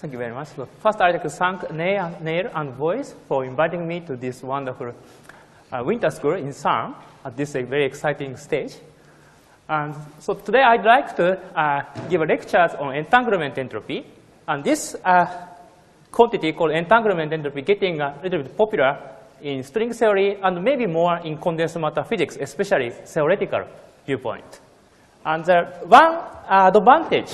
Thank you very much. So first, I'd like to thank Neil and Voice for inviting me to this wonderful winter school in CERN at this very exciting stage. And so today, I'd like to give a lecture on entanglement entropy. And this quantity called entanglement entropy getting a little bit popular in string theory and maybe more in condensed matter physics, especially theoretical viewpoint. And one advantage,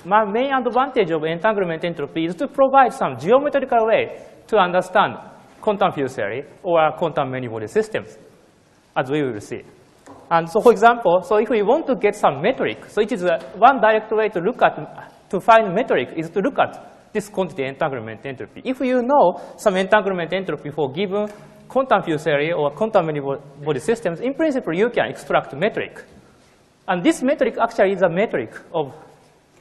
my main advantage of entanglement entropy is to provide some geometrical way to understand quantum field theory or quantum many-body systems, as we will see. And so, for example, so if we want to get some metric, so it is one direct way to look at, to find metric is to look at this quantity entanglement entropy. If you know some entanglement entropy for given quantum field theory or quantum many-body systems, in principle, you can extract metric. And this metric actually is a metric of,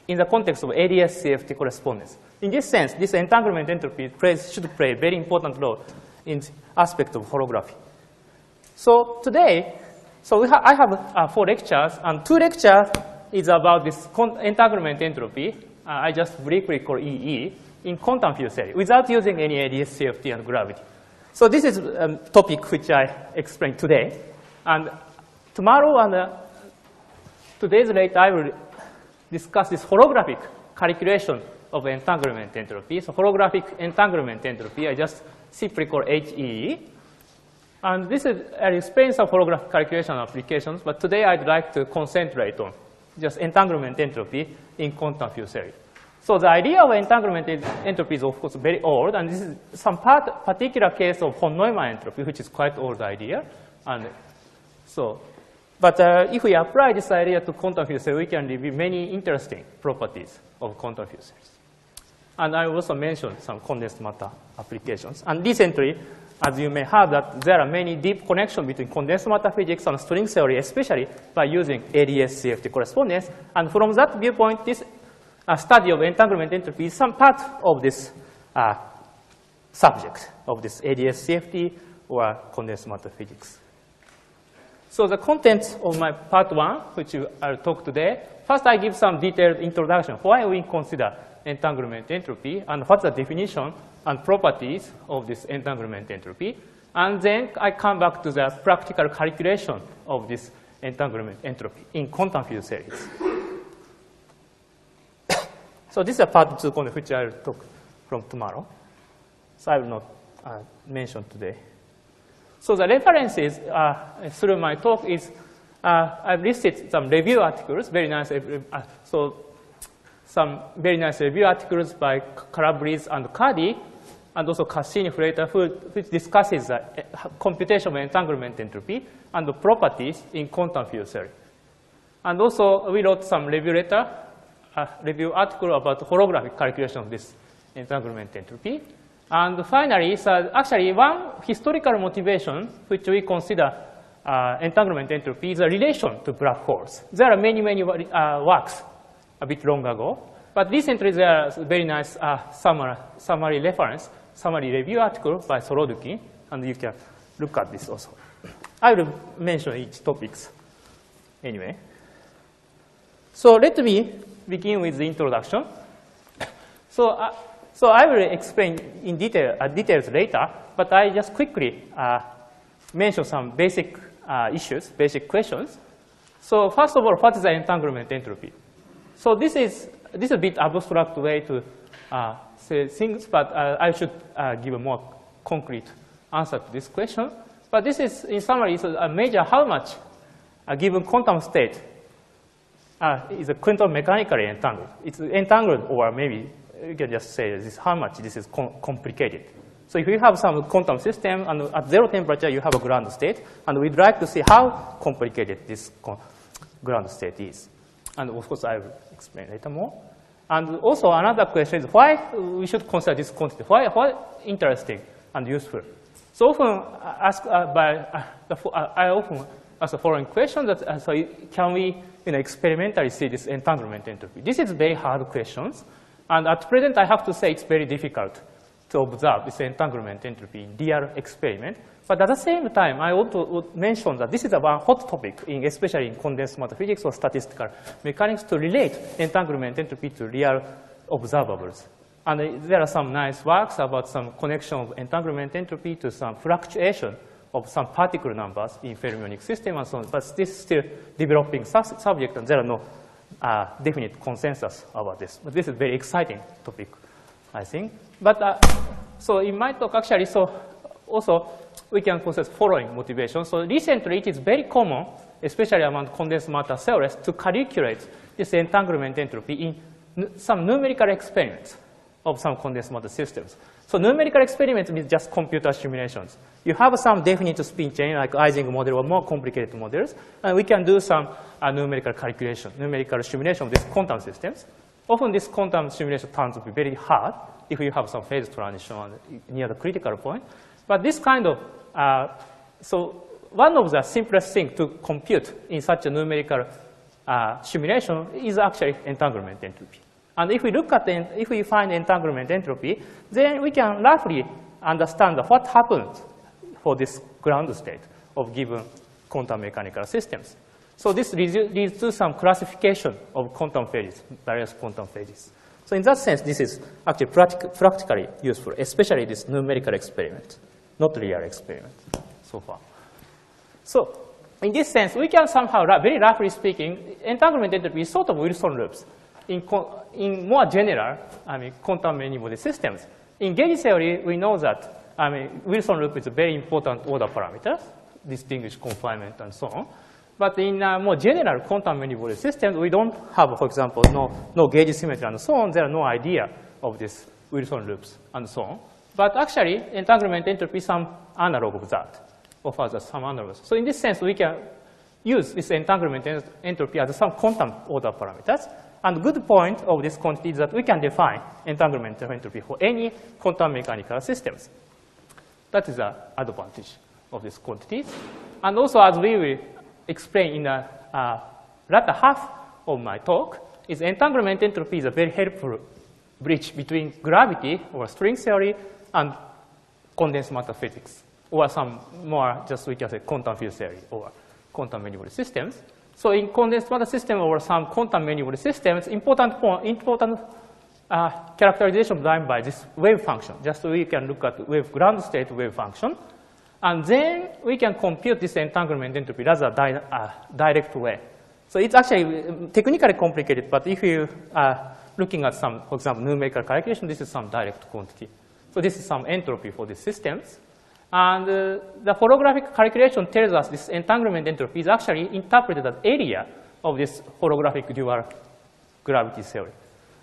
in the context of AdS CFT correspondence. In this sense, this entanglement entropy should play a very important role in the aspect of holography. So today, I have 4 lectures, and 2 lectures is about this entanglement entropy. I just briefly call EE in quantum field theory without using any AdS CFT and gravity. So this is a topic which I explained today. And tomorrow and 2 days later, I will discuss this holographic calculation of entanglement entropy. So holographic entanglement entropy, I just simply call HEE. And this is an explains of holographic calculation applications, but today I'd like to concentrate on just entanglement entropy in quantum field theory. So the idea of entanglement entropy is of course very old, and this is some particular case of von Neumann entropy, which is quite old idea. And so, but if we apply this idea to quantum field theory, we can reveal many interesting properties of quantum field theory. And I also mentioned some condensed matter applications. And recently, as you may have, that there are many deep connections between condensed matter physics and string theory, especially by using AdS CFT correspondence. And from that viewpoint, this study of entanglement entropy is some part of this subject of this AdS CFT or condensed matter physics. So the content of my part 1, which I'll talk today, first I give some detailed introduction. Why we consider entanglement entropy and what's the definition and properties of this entanglement entropy. And then I come back to the practical calculation of this entanglement entropy in quantum field theories. So this is a part 2 content which I will talk from tomorrow. So I will not mention today. So the references through my talk is I've listed some review articles, very nice. Some very nice review articles by Calabrese and Cardi, and also Cassini-Freita, which discusses the computation of entanglement entropy and the properties in quantum field theory. And also, we wrote some review article about holographic calculation of this entanglement entropy. And finally, so actually, one historical motivation which we consider entanglement entropy is a relation to black holes. There are many works a bit long ago, but recently there are very nice summary review article by Sorodukin, and you can look at this also. I will mention each topics anyway. So let me begin with the introduction. So I will explain in details later, but I just quickly mention some basic issues, basic questions. So first of all, what is the entanglement entropy? So this is a bit abstract way to say things, but I should give a more concrete answer to this question. But this is, in summary, so a measure how much a given quantum state is a quantum mechanically entangled. It's entangled, or maybe you can just say this how much this is complicated. So if you have some quantum system and at 0 temperature you have a ground state, and we'd like to see how complicated this ground state is. And of course I will explain later more. And also another question is why we should consider this quantity. Why interesting and useful? So often asked I often ask the following question that so can we experimentally see this entanglement entropy? This is very hard questions. And at present, I have to say it's very difficult to observe this entanglement entropy in real experiment. But at the same time, I want to mention that this is a one hot topic, especially in condensed matter physics or statistical mechanics, to relate entanglement entropy to real observables. And there are some nice works about some connection of entanglement entropy to some fluctuation of some particle numbers in fermionic system and so on. But this is still developing subject, and there are no definite consensus about this. But this is a very exciting topic, I think. But so in my talk, actually, so also we can possess following motivation. So recently, it is very common, especially among condensed matter theorists, to calculate this entanglement entropy in some numerical experiments of some condensed matter systems. So numerical experiments means just computer simulations. You have some definite spin chain, like Ising model or more complicated models, and we can do some numerical calculation, numerical simulation of these quantum systems. Often this quantum simulation turns to be very hard if you have some phase transition near the critical point. But this kind of, so one of the simplest things to compute in such a numerical simulation is actually entanglement entropy. And if we look at if we find entanglement entropy, then we can roughly understand what happens for this ground state of given quantum mechanical systems. So this leads to some classification of quantum phases, various quantum phases. So in that sense, this is actually practically useful, especially this numerical experiment, not real experiment so far. So in this sense, we can somehow, very roughly speaking, entanglement entropy is sort of Wilson loops in more general, quantum many-body systems. In gauge theory, we know that Wilson loop is a very important order parameter, distinguished confinement and so on. But in more general quantum many-body systems, we don't have, for example, no gauge symmetry and so on. There are no idea of these Wilson loops and so on. But actually, entanglement entropy is some analog of that, offers us some analogs. So in this sense, we can use this entanglement entropy as some quantum order parameters. And the good point of this quantity is that we can define entanglement entropy for any quantum mechanical systems. That is the advantage of this quantity. And also, as we will explain in the latter half of my talk, is entanglement entropy is a very helpful bridge between gravity or string theory and condensed matter physics, or some more, just we can say quantum field theory or quantum many-body systems. So in condensed matter system or some quantum many-body systems, important characterization done by this wave function. Just we can look at ground state wave function. And then we can compute this entanglement entropy rather direct way. So it's actually technically complicated, but if you are looking at some, for example, numerical calculation, this is some direct quantity. So this is some entropy for these systems. And the holographic calculation tells us this entanglement entropy is actually interpreted as area of this holographic dual gravity theory.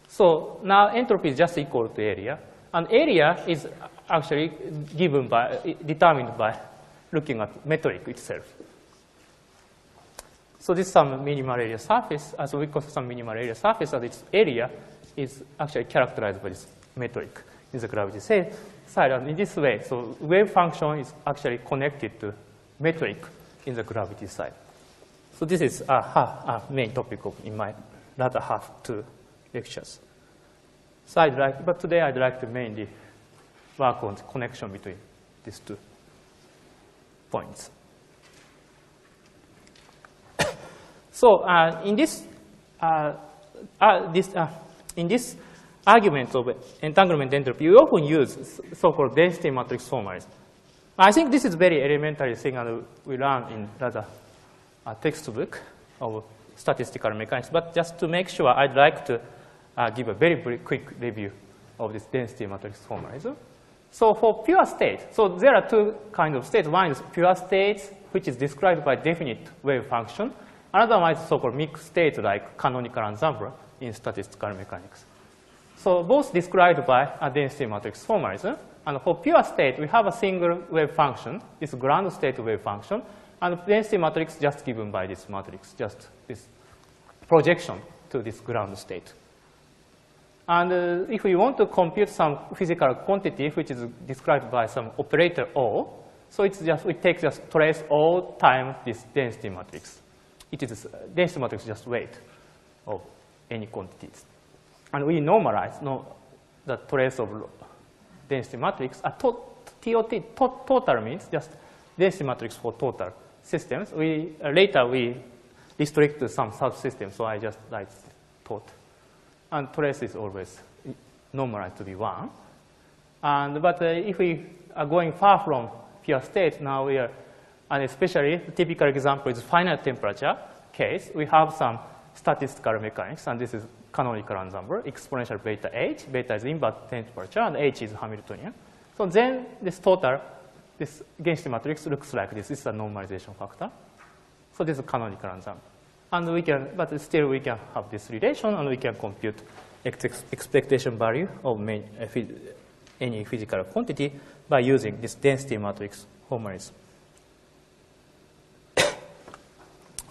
So now entropy is just equal to area. And area is actually determined by looking at metric itself. So this is some minimal area surface. As we call some minimal area surface, and its area is actually characterized by this metric in the gravity side. And in this way, so wave function is actually connected to metric in the gravity side. So this is a main topic in my latter half two lectures. So but today I'd like to mainly work on the connection between these two points. So in this argument of entanglement entropy, we often use so-called density matrix formalism. I think this is very elementary thing, and we learn in rather a textbook of statistical mechanics. But just to make sure, I'd like to give a very quick review of this density matrix formalism. So for pure state, so there are two kinds of states. One is pure state, which is described by definite wave function. Another one is so-called mixed state, like canonical ensemble in statistical mechanics. So both described by a density matrix formalism. And for pure state, we have a single wave function, this ground state wave function, and the density matrix just given by this matrix, just this projection to this ground state. And if we want to compute some physical quantity, which is described by some operator O, so it's just, we take just trace O times this density matrix. It is density matrix just weight of any quantities. And we normalize the trace of density matrix. Total means just density matrix for total systems. Later we restrict to some subsystems, so I just write tot. And trace is always normalized to be 1. But if we are going far from pure state, now we are, and especially the typical example is finite temperature case, we have some statistical mechanics, and this is canonical ensemble, exponential beta h. Beta is invert temperature, and h is Hamiltonian. So then this total, this density matrix looks like this. This is a normalization factor. So this is canonical ensemble. And we can, but still we can have this relation, and we can compute expectation value of any physical quantity by using this density matrix formalism.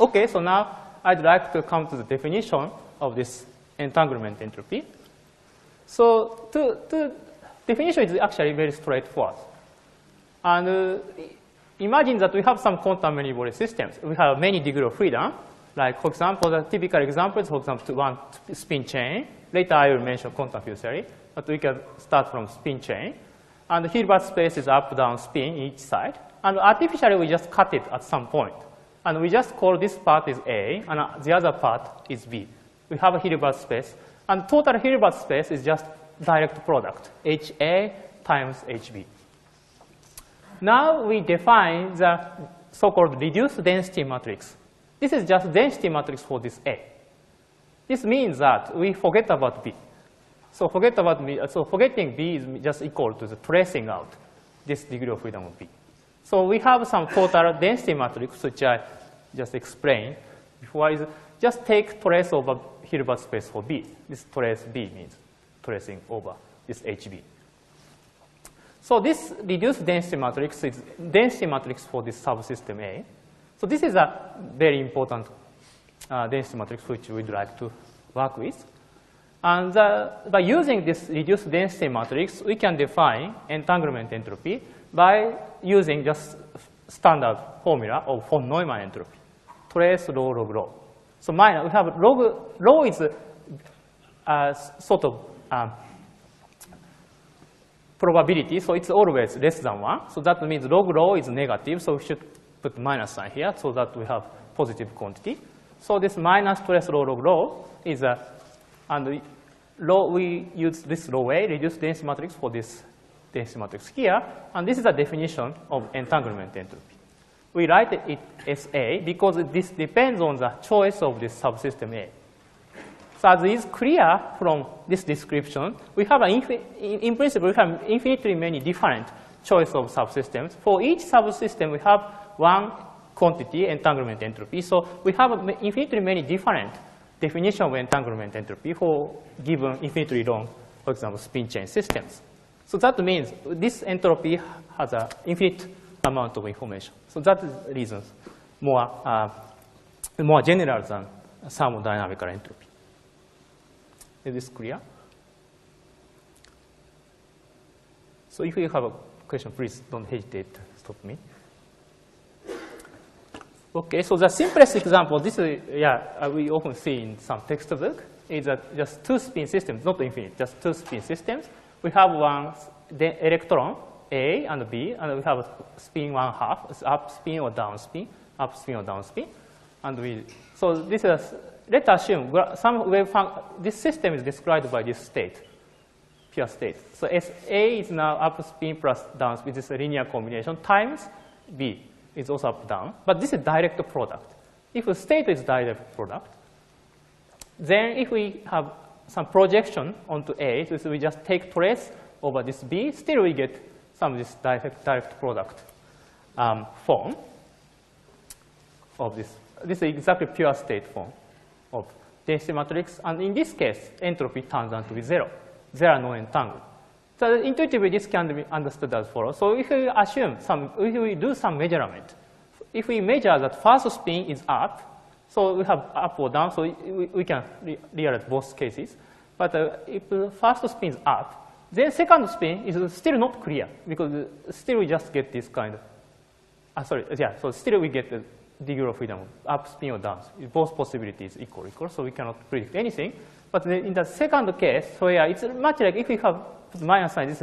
Okay, so now I'd like to come to the definition of this entanglement entropy. So the definition is actually very straightforward. And imagine that we have some quantum many-body systems. We have many degrees of freedom. Like, for example, the typical example is, for example, one spin chain. Later, I will mention quantum field theory. But we can start from spin chain. And the Hilbert space is up-down spin each side. And artificially, we just cut it at some point. And we just call this part is A, and the other part is B. We have a Hilbert space. And total Hilbert space is just direct product, HA times HB. Now we define the so-called reduced density matrix. This is just density matrix for this A. This means that we forget about B. So forget about B. So forgetting B is just equal to the tracing out this degree of freedom of B. So we have some total density matrix, which I just explained before. Is just take trace over Hilbert space for B. This trace B means tracing over this HB. So this reduced density matrix is density matrix for this subsystem A. So this is a very important density matrix which we'd like to work with. And by using this reduced density matrix, we can define entanglement entropy by using just standard formula of von Neumann entropy. Trace rho log rho. So minus, we have log rho is sort of probability, so it's always less than 1. So that means log rho is negative, so we should put minus sign here so that we have positive quantity. So this minus trace rho log rho is and we use this rho way, reduced density matrix for this density matrix here, and this is a definition of entanglement entropy. We write it as A because this depends on the choice of this subsystem A. So as is clear from this description, we have in principle we have infinitely many different choice of subsystems. For each subsystem, we have one quantity, entanglement entropy. So we have infinitely many different definition of entanglement entropy for given infinitely long, for example, spin chain systems. So that means this entropy has an infinite amount of information. So that is the reason more general than thermodynamical entropy. Is this clear? So if you have a question, please don't hesitate to stop me. Okay, so the simplest example, this is, we often see in some textbook, is just two spin systems, not infinite, just two spin systems. We have one electron, A and B, and we have a spin 1/2, up spin or down spin, up spin or down spin. And so this is, let's assume this system is described by this state, pure state. So A is now up spin plus down spin, this is a linear combination, times B. Is also up down, but this is direct product. If the state is direct product, then if we have some projection onto A, so we just take trace over this B, still we get some of this direct product form of this. This is exactly pure state form of density matrix, and in this case, entropy turns out to be 0. There are no entanglement. So intuitively, this can be understood as follows. So if we assume if we do some measurement, if we measure that first spin is up, so we have up or down, so we can realize both cases. But if the first spin is up, then second spin is still not clear because still we just get this kind of, so still we get the degree of freedom, up spin or down. Both possibilities equal, so we cannot predict anything. But in the second case, so it's much like if we have minus sign, this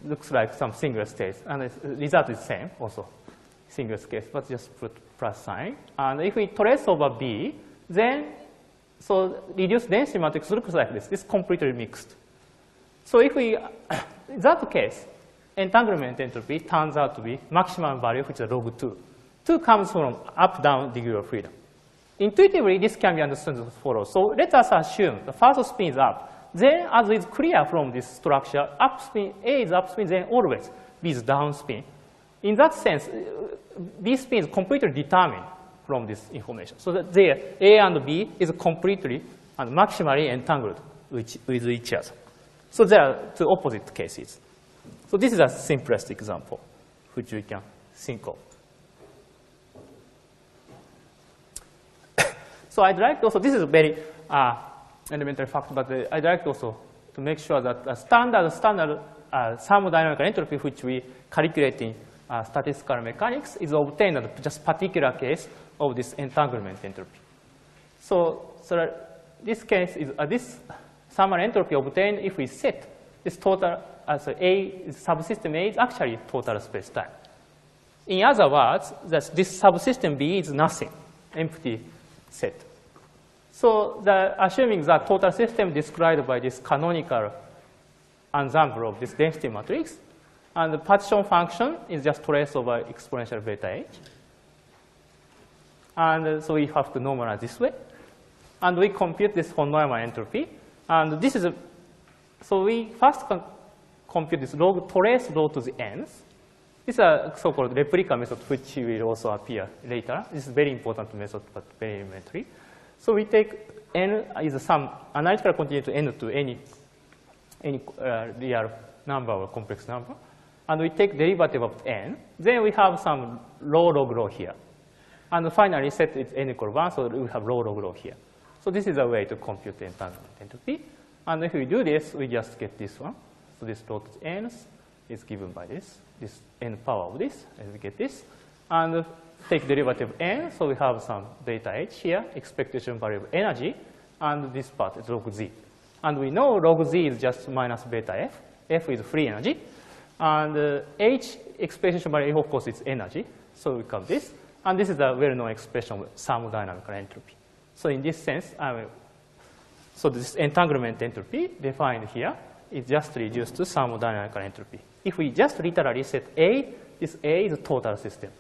looks like some single state, and the result is same also, single case, but just put plus sign. And if we trace over B, then so reduced density matrix looks like this. This is completely mixed. So if we, in that case, entanglement entropy turns out to be maximum value, which is log 2. 2 comes from up-down degree of freedom. Intuitively, this can be understood as follows. So let us assume the first spin is up. Then, as is clear from this structure, up spin, A is up spin, then always B is down spin. In that sense, B spin is completely determined from this information. So that there, A and B is completely and maximally entangled with each other. So there are two opposite cases. So this is a simplest example which we can think of. So I'd like to also, this is a very elementary fact, but I'd like to also to make sure that the standard thermodynamic entropy which we calculate in statistical mechanics is obtained at just particular case of this entanglement entropy. So this case is this thermal entropy obtained if we set this total as A subsystem A is actually total space-time. In other words, that this subsystem B is nothing, empty set. So assuming that total system described by this canonical ensemble of this density matrix, and the partition function is just traced over exponential beta h. And so we have to normalize this way. And we compute this von Neumann entropy. And this is so we first compute this trace log to the n's. This is a so-called replica method, which will also appear later. This is a very important method, but very elementary. So we take n is some analytical continuity n to any real number or complex number. And we take derivative of n. Then we have some rho here. And finally set it n equal 1, so we have rho here. So this is a way to compute the entanglement entropy. And if we do this, we just get this one. So this log to n is given by this n power of this, and we get this. And take derivative n, so we have some beta h here, expectation value of energy, and this part is log z. And we know log z is just minus beta f. F is free energy. And h expectation value, of course, is energy. So we have this. And this is a well-known expression of thermodynamic entropy. So in this sense, so this entanglement entropy defined here is just reduced to thermodynamic entropy. If we just literally set A, this A is a total system.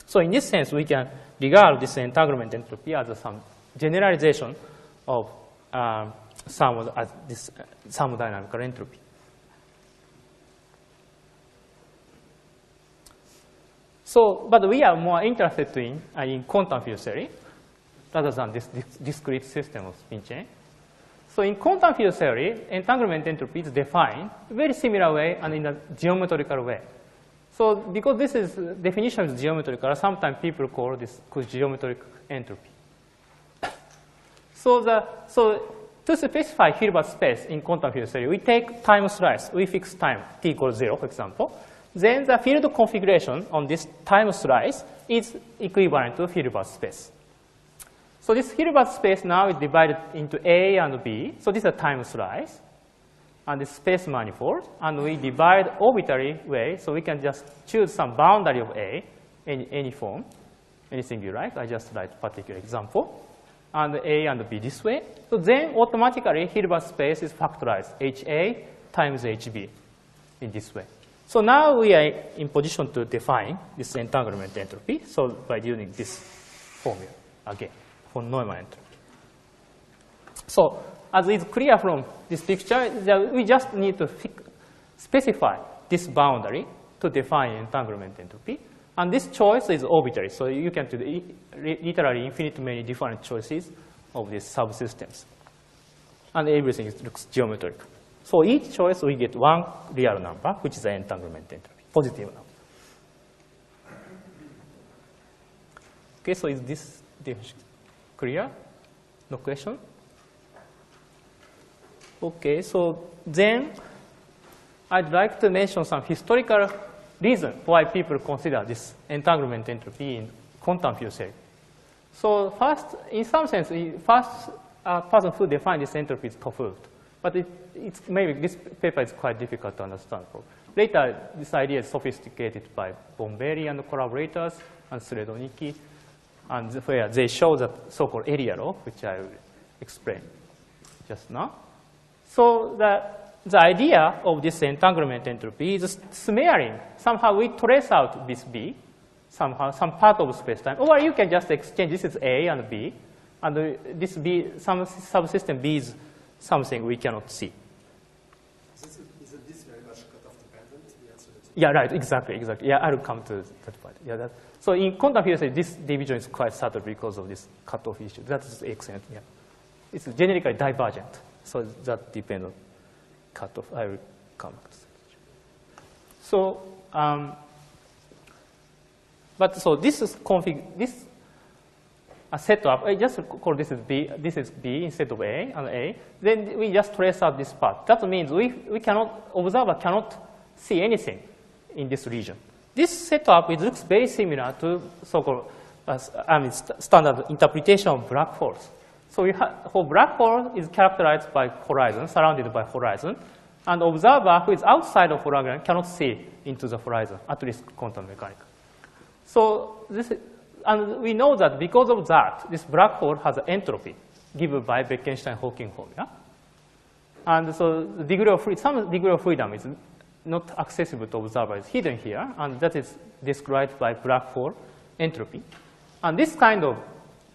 So in this sense, we can regard this entanglement entropy as some generalization of this thermodynamic entropy. So, but we are more interested in quantum field theory rather than this discrete system of spin chain. So in quantum field theory, entanglement entropy is defined in a very similar way and in a geometrical way. So because this is definition is geometrical, sometimes people call this geometric entropy. So to specify Hilbert space in quantum field theory, we take time slice. We fix time t equals 0, for example. Then the field configuration on this time slice is equivalent to Hilbert space. So this Hilbert space now is divided into A and B. So this is a time slice. And this space manifold. And we divide arbitrary way. So we can just choose some boundary of A, any form, anything you like. I just write a particular example. And A and B this way. So then automatically Hilbert space is factorized. HA times HB in this way. So now we are in position to define this entanglement entropy. So by using this formula again, von Neumann entropy. So as is clear from this picture, we just need to specify this boundary to define entanglement entropy. And this choice is arbitrary. So you can do literally infinite many different choices of these subsystems. And everything looks geometric. So each choice we get one real number, which is the entanglement entropy, positive number. Okay, so is this clear? No question? Okay, so then I'd like to mention some historical reason why people consider this entanglement entropy in quantum field theory. So first, in some sense, first person who defined this entropy is Toffult. But maybe this paper is quite difficult to understand. Later, this idea is sophisticated by Bomberi and collaborators and Sredoniki, and where they show the so-called area law, which I will explain. just now. So the idea of this entanglement entropy is smearing. Somehow we trace out this B, somehow some part of space-time, or you can just exchange. This is A and B, and this B, some subsystem B is something we cannot see. Isn't this very much cutoff dependent? The answer is yeah, right, exactly. Yeah, I'll come to that part. Yeah, so in quantum field theory, this division is quite subtle because of this cutoff issue. That is excellent. Yeah, it's generically divergent, so that depends on cutoff. I will come back to that. So, so this is this setup. I just call this is B. This is B instead of A and A. Then we just trace out this part. That means we cannot, observer cannot see anything in this region. This setup, it looks very similar to so-called standard interpretation of black holes. So for black hole is characterized by horizon, surrounded by horizon, and observer who is outside of horizon cannot see into the horizon, at least quantum mechanics. So and we know that because of that, this black hole has an entropy given by Bekenstein-Hawking formula. And so the degree of some degree of freedom is not accessible to observers, hidden here, and that is described by black hole entropy. And this kind of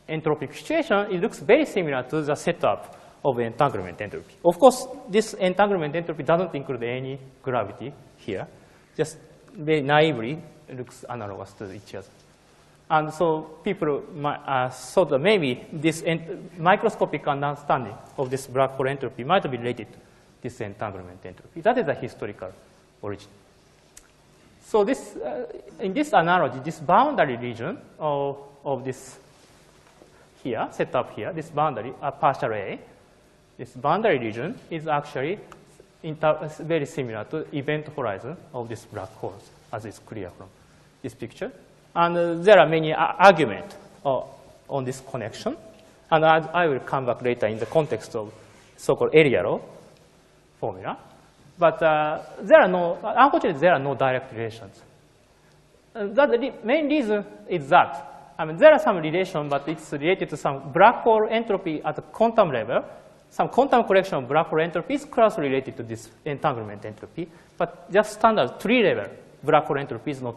entropic situation, it looks very similar to the setup of entanglement entropy. Of course, this entanglement entropy doesn't include any gravity here. Just very naively, it looks analogous to each other. And so people thought that maybe this microscopic understanding of this black hole entropy might be related to this entanglement entropy. That is the historical origin. So this, in this analogy, this boundary region of this here, set up here, this boundary, partial A, this boundary region is actually very similar to event horizon of this black holes, as is clear from this picture. And there are many arguments on this connection. And I will come back later in the context of so-called area law formula. But unfortunately, there are no direct relations. The main reason is that, there are some relation, but it's related to some black hole entropy at the quantum level. Some quantum collection of black hole entropy is closely related to this entanglement entropy. But just standard tree-level black hole entropy is not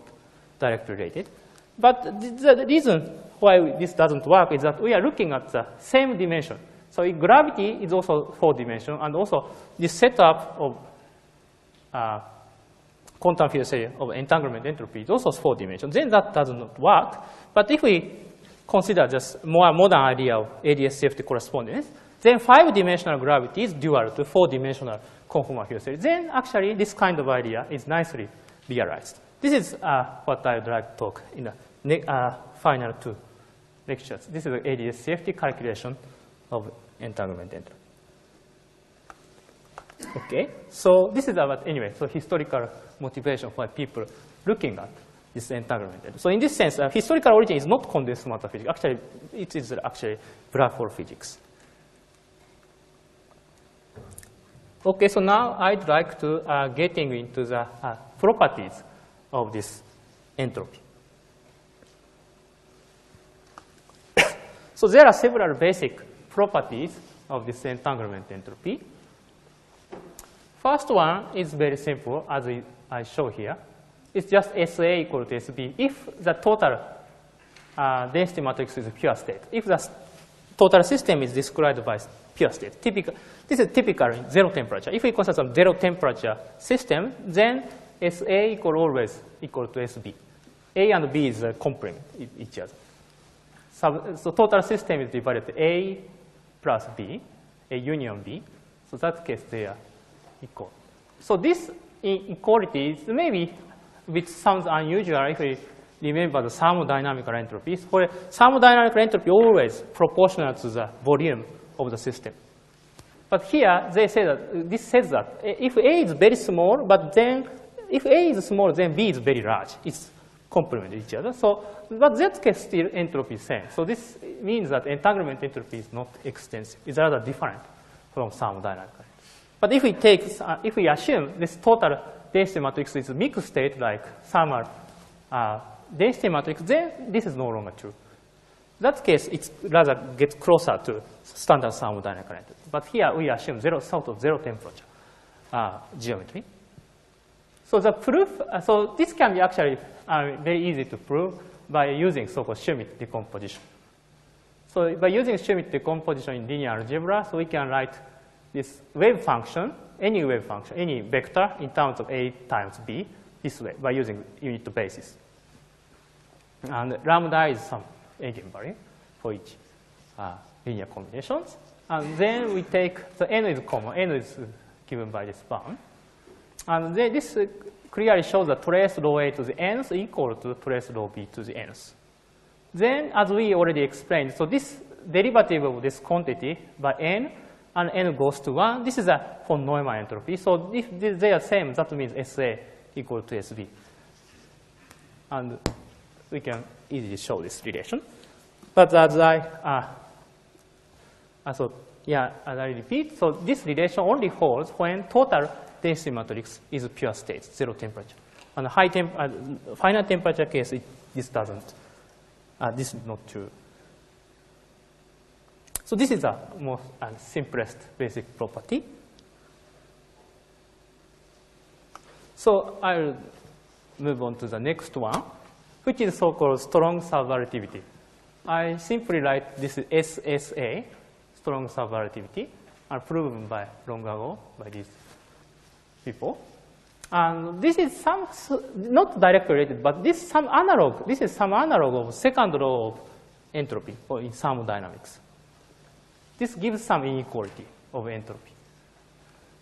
directly related. But the reason why this doesn't work is that we are looking at the same dimension. So gravity is also 4-dimensional, and also this setup of quantum field theory of entanglement entropy is also 4-dimensional. Then that does not work. But if we consider just more modern idea of AdS CFT correspondence, then 5-dimensional gravity is dual to 4-dimensional conformal field theory. Then actually this kind of idea is nicely realized. This is what I would like to talk in the final 2 lectures. This is the AdS CFT calculation of entanglement entropy. Okay, so this is about, anyway, so historical motivation for people looking at this entanglement entropy. So in this sense, historical origin is not condensed matter physics. Actually, it is actually black hole physics. Okay, so now I'd like to getting into the properties of this entropy. So there are several basic properties of this entanglement entropy. First one is very simple, as I show here. It's just SA equal to SB if the total density matrix is a pure state. If the total system is described by pure state. This is typically 0 temperature. If we consider some 0 temperature system, then SA always equal to SB. A and B is complement each other. So total system is divided to A plus B, A union B. So that case they are equal. So this equality is maybe which sounds unusual if we remember the thermodynamical entropy. For thermodynamical entropy always proportional to the volume of the system. But here they say that this says that if A is very small, but then if A is small, then B is very large. It's complement each other. So, but that case still entropy is same. So this means that entanglement entropy is not extensive. It's rather different from thermodynamical. But if we take, if we assume this total density matrix is a mixed state like thermal density matrix, then this is no longer true. that case, it rather gets closer to standard thermodynamic entropy. But here we assume sort of zero temperature geometry. So the proof, so this can be actually very easy to prove by using so-called Schmidt decomposition. So by using Schmidt decomposition in linear algebra, so we can write this wave function, any wave function, any vector in terms of A times B this way by using unit basis. And lambda is some eigenvalue for each linear combinations. And then we take, the n is common, n is given by this bound. And then this clearly shows that trace rho A to the nth equal to trace rho B to the nth. Then, as we already explained, so this derivative of this quantity by n, and n goes to 1, this is a von Neumann entropy. So if they are same, that means SA equal to SB. And we can easily show this relation. But as I repeat, so this relation only holds when total density matrix is pure state, zero temperature. And final temperature case, this doesn't. This is not true. So this is the most simplest basic property. So I'll move on to the next one, which is so-called strong subvertivity. I simply write this is SSA, strong subvertivity, and proven by long ago by these people. And this is some, not directly related, but this is some analog of second law of entropy or in thermodynamics. This gives some inequality of entropy.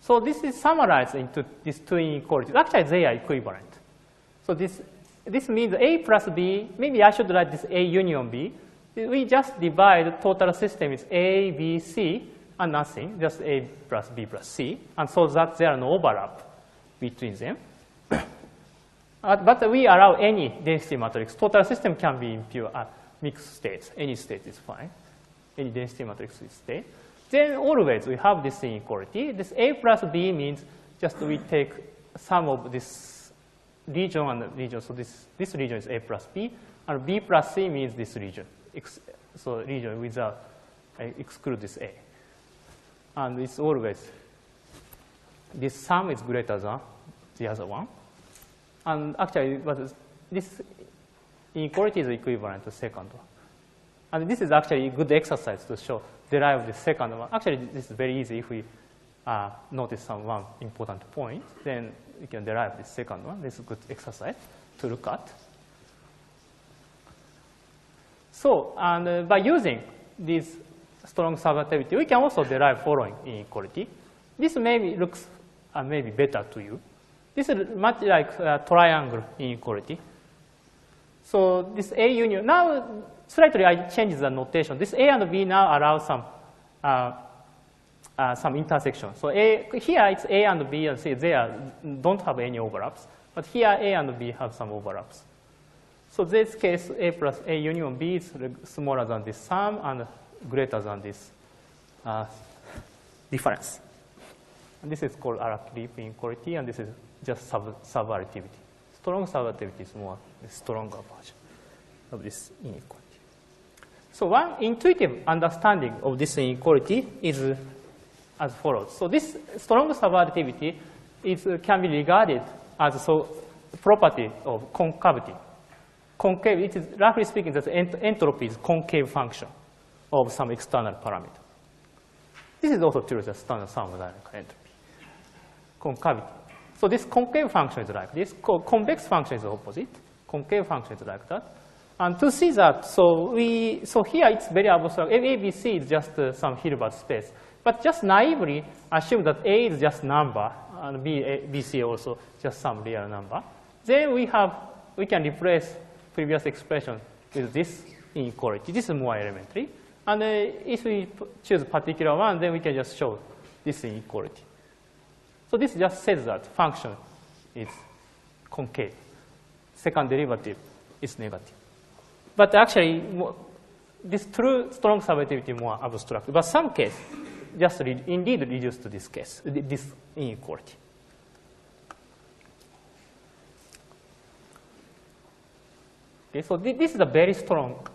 So this is summarized into these two inequalities. Actually, they are equivalent. So this means A plus B, maybe I should write this A union B. We just divide total system is A, B, C, and nothing, just A plus B plus C, and so that there are no overlap between them. But we allow any density matrix. Total system can be in pure mixed states. Any state is fine. Any density matrix is state. Then always we have this inequality. This A plus B means just we take sum of this region and the region. So this region is A plus B, and B plus C means this region. So region without, I exclude this A. And it's always, this sum is greater than the other one. And actually, but this inequality is equivalent to the second one. And this is actually a good exercise to show, derive the second one. Actually, this is very easy if we notice one important point, then we can derive the second one. This is a good exercise to look at. So, and by using this strong subvertivity, we can also derive following inequality. This maybe looks maybe better to you. This is much like triangle inequality. So this A union, now slightly I change the notation. This A and B now allow some intersection. So here it's A and B and C, they don't have any overlaps. But here A and B have some overlaps. So this case, A plus A union B is smaller than this sum and greater than this difference. And this is called Araki inequality, and this is just subvertivity. Strong subvertivity is more stronger version of this inequality. So one intuitive understanding of this inequality is as follows. So this strong subvertivity can be regarded as a property of concavity. Concave, it is roughly speaking that entropy is concave function of some external parameter. This is also true of standard thermodynamic entropy. Concavity. So this concave function is like this. Convex function is the opposite. Concave function is like that. And to see that, so here it's very abstract. ABC is just some Hilbert space. But just naively assume that A is just number, and BC also just some real number. Then we can replace previous expression with this inequality. This is more elementary. And if we choose a particular one, then we can just show this inequality. So this just says that function is concave. Second derivative is negative. But actually, this true strong subvertivity is more abstract. But some case, just indeed reduced to this case, this inequality. Okay, so this is a very strong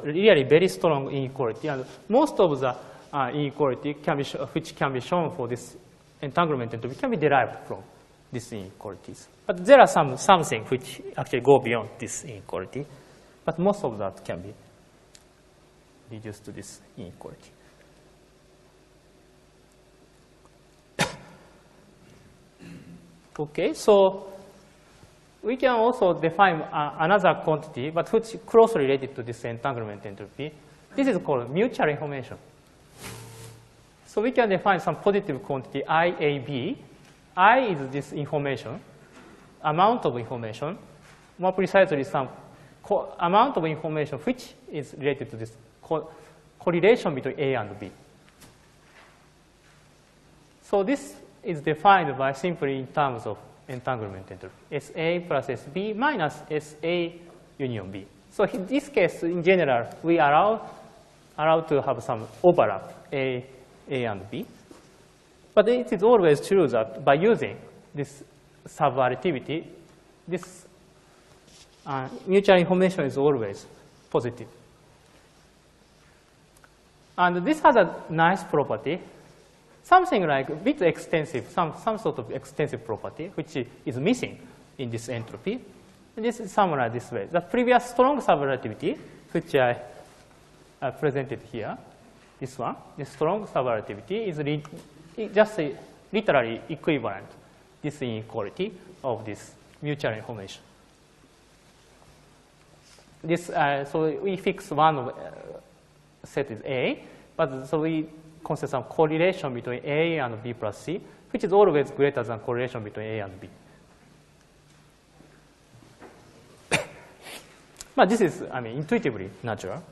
really very strong inequality, and most of the inequality which can be shown for this entanglement entropy can be derived from these inequalities. But there are something which actually go beyond this inequality, but most of that can be reduced to this inequality. Okay, so we can also define another quantity, but which is closely related to this entanglement entropy. This is called mutual information. So we can define some positive quantity IAB. I is this information, amount of information, more precisely some amount of information which is related to this correlation between A and B. So this is defined by simply in terms of entanglement entropy, SA plus SB minus SA union B. So in this case, in general, we are allowed to have some overlap, A and B. But it is always true that by using this subadditivity, this mutual information is always positive. And this has a nice property, something like a bit extensive, some sort of extensive property, which is missing in this entropy. And this is summarized this way. The previous strong subadditivity, which I presented here, this one, the strong subadditivity is just literally equivalent, this inequality of this mutual information. This, so we fix one of set is A, but so we consider some correlation between A and B plus C, which is always greater than correlation between A and B. But this is, I mean, intuitively natural,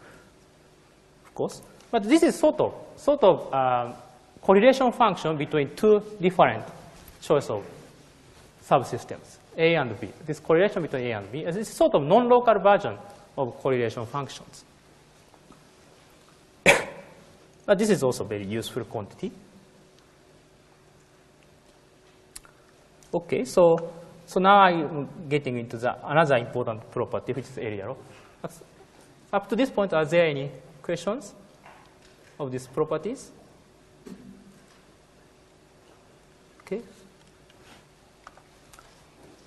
of course. But this is sort of correlation function between two different choice of subsystems, A and B. This correlation between A and B is sort of non-local version of correlation functions. But this is also very useful quantity. Okay, so now I'm getting into another important property, which is area law. Up to this point, are there any questions of these properties? Okay.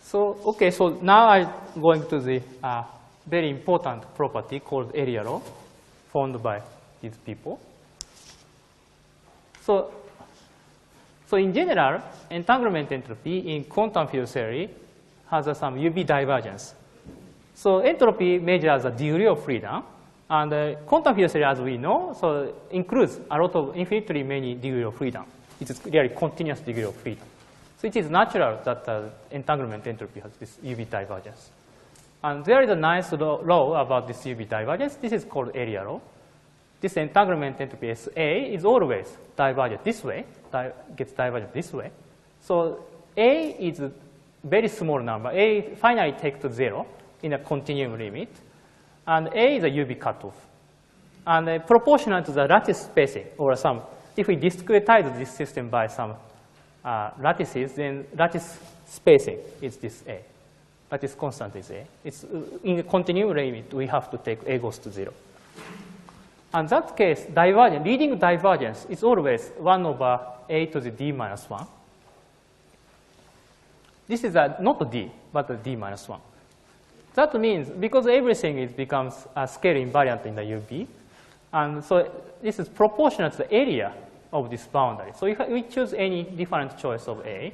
So now I'm going to the very important property called area law, found by these people. So in general, entanglement entropy in quantum field theory has some UV divergence. So entropy measures the degree of freedom, and quantum field theory, as we know, so includes a lot of infinitely many degrees of freedom. It is really continuous degree of freedom. So it is natural that entanglement entropy has this UV divergence. And there is a nice law about this UV divergence. This is called area law. This entanglement entropy SA is always divergent this way, gets divergent this way. So A is a very small number. A finally takes to 0 in a continuum limit. And A is a UV cutoff. And proportional to the lattice spacing, or some, if we discretize this system by some lattices, then lattice spacing is this A. Lattice constant is A. It's in the continuum limit, we have to take A goes to 0. In that case, leading divergence is always 1 over A to the D minus 1. This is not D, but a D minus 1. That means because everything becomes a scale invariant in the UV, and so this is proportional to the area of this boundary. So if we choose any different choice of A,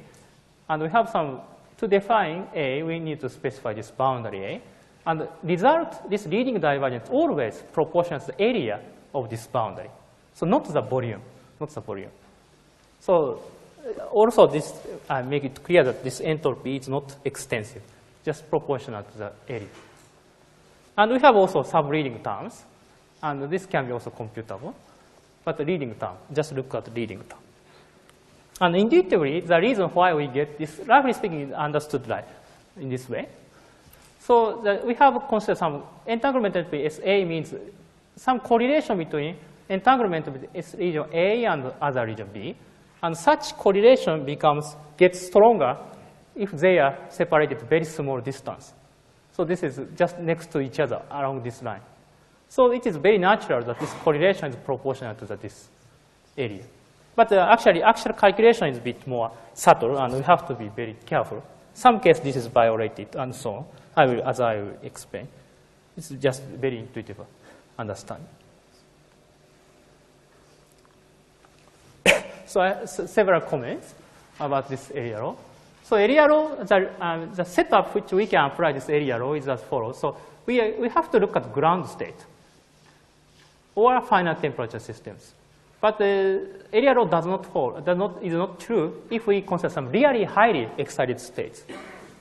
and we have some, to define A, we need to specify this boundary A. And result, this leading divergence always proportional to the area of this boundary. So not the volume, not the volume. So also this make it clear that this entropy is not extensive, just proportional to the area. And we have also sub-leading terms, and this can be also computable. But the leading term, just look at the leading term. And intuitively, the reason why we get this, roughly speaking, is understood like in this way. So we have considered some entanglement entropy SA means some correlation between entanglement with region A and other region B. And such correlation gets stronger if they are separated very small distance. So this is just next to each other along this line. So it is very natural that this correlation is proportional to this area. But actual calculation is a bit more subtle, and we have to be very careful. Some cases this is violated, and so on, as I will explain. It's just very intuitive understanding. So several comments about this area law. So area law, the setup which we can apply this area law is as follows. So we have to look at ground state or finite temperature systems. But the area law does not hold, is not true if we consider some really highly excited states.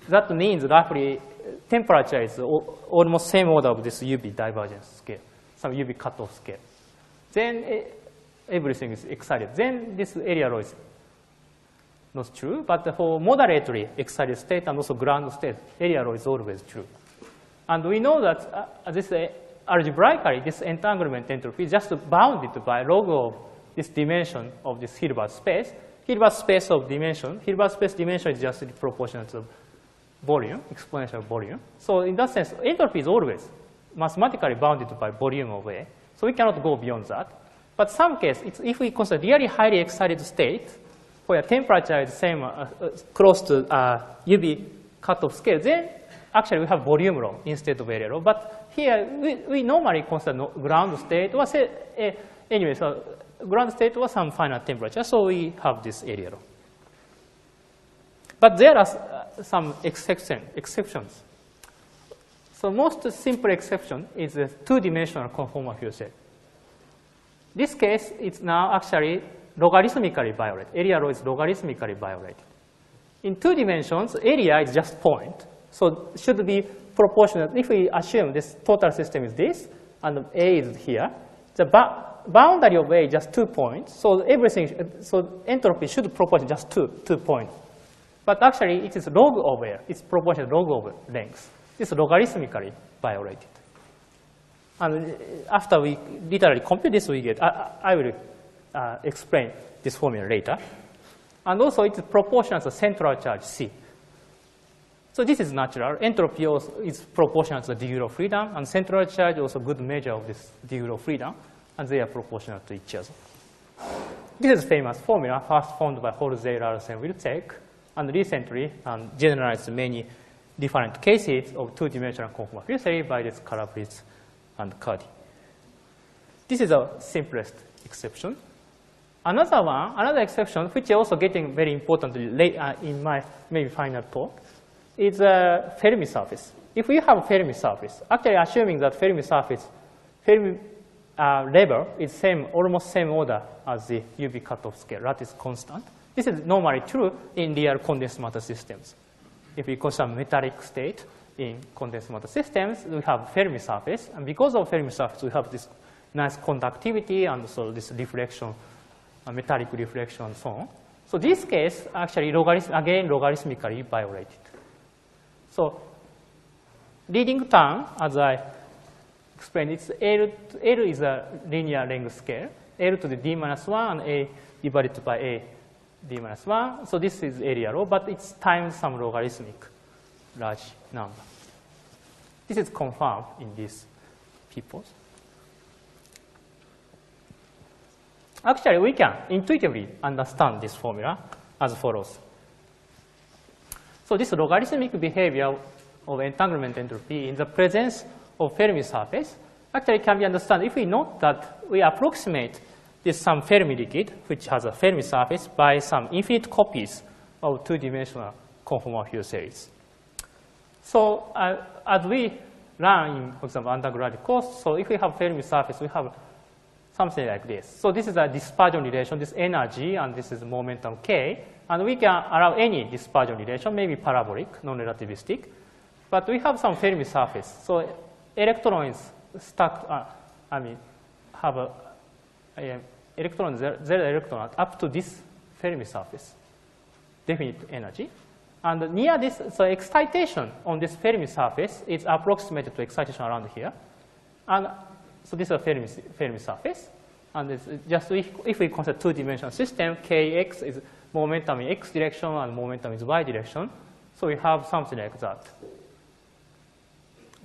That means roughly temperature is almost same order of this UV divergence scale, some UV cutoff scale. Then everything is excited. Then this area law is not true. But for moderately excited state and also ground state, area law is always true. And we know that this algebraically, this entanglement entropy is just bounded by log of this dimension of this Hilbert space. Hilbert space of dimension. Hilbert space dimension is just proportional to volume, exponential volume. So in that sense, entropy is always mathematically bounded by volume of A. So we cannot go beyond that. But some case, if we consider really highly excited state, where temperature is same close to UV cutoff scale, then actually we have volume law instead of area law. But here we normally consider ground state or anyway, so ground state or some finite temperature, so we have this area law. But there are some exceptions. So most simple exception is a two-dimensional conformal field set. This case is now actually logarithmically violated. Area law is logarithmically violated. In 2 dimensions, area is just point. So it should be proportional. If we assume this total system is this, and A is here, the boundary of A is just 2 points. So everything, so entropy should proportion just 2 points. But actually, it is log of A. It's proportional log of length. It's logarithmically violated. And after we literally compute this, we get, I will explain this formula later. And also, it is proportional to the central charge C. So this is natural. Entropy also is proportional to the degree of freedom, and central charge is also a good measure of this degree of freedom, and they are proportional to each other. This is a famous formula, first formed by Holzer, Larsen, Wilczek, and recently generalized many different cases of two-dimensional conformal field theory by this Kalapritz and Cardi. This is the simplest exception. Another exception, which is also getting very important in my maybe final talk, is a Fermi surface. If we have a Fermi surface, actually assuming that Fermi surface, Fermi level is almost same order as the UV cutoff scale, lattice constant. This is normally true in real condensed matter systems. If we consider metallic state in condensed matter systems, we have Fermi surface, and because of Fermi surface, we have this nice conductivity and so this reflection, metallic reflection, and so on. So this case actually logarithmically violated. So leading term, as I explained, it's L is a linear length scale, L to the d minus 1 and A divided by A d minus 1. So this is area law, but it's times some logarithmic large number. This is confirmed in these people. Actually, we can intuitively understand this formula as follows. So this logarithmic behavior of entanglement entropy in the presence of Fermi surface actually can be understood if we note that we approximate this some Fermi liquid, which has a Fermi surface, by some infinite copies of two-dimensional conformal field series. So as we learn in, for example, undergraduate course, so if we have Fermi surface, we have something like this. So this is a dispersion relation, this energy, and this is momentum k. And we can allow any dispersion relation, maybe parabolic, non-relativistic. But we have some Fermi surface. So electrons stacked, have a electron, zero electron up to this Fermi surface, definite energy. And near this, so excitation on this Fermi surface is approximated to excitation around here. And so this is a Fermi surface. And it's just if we consider two-dimensional system, kx is momentum in x direction and momentum is y direction. So we have something like that.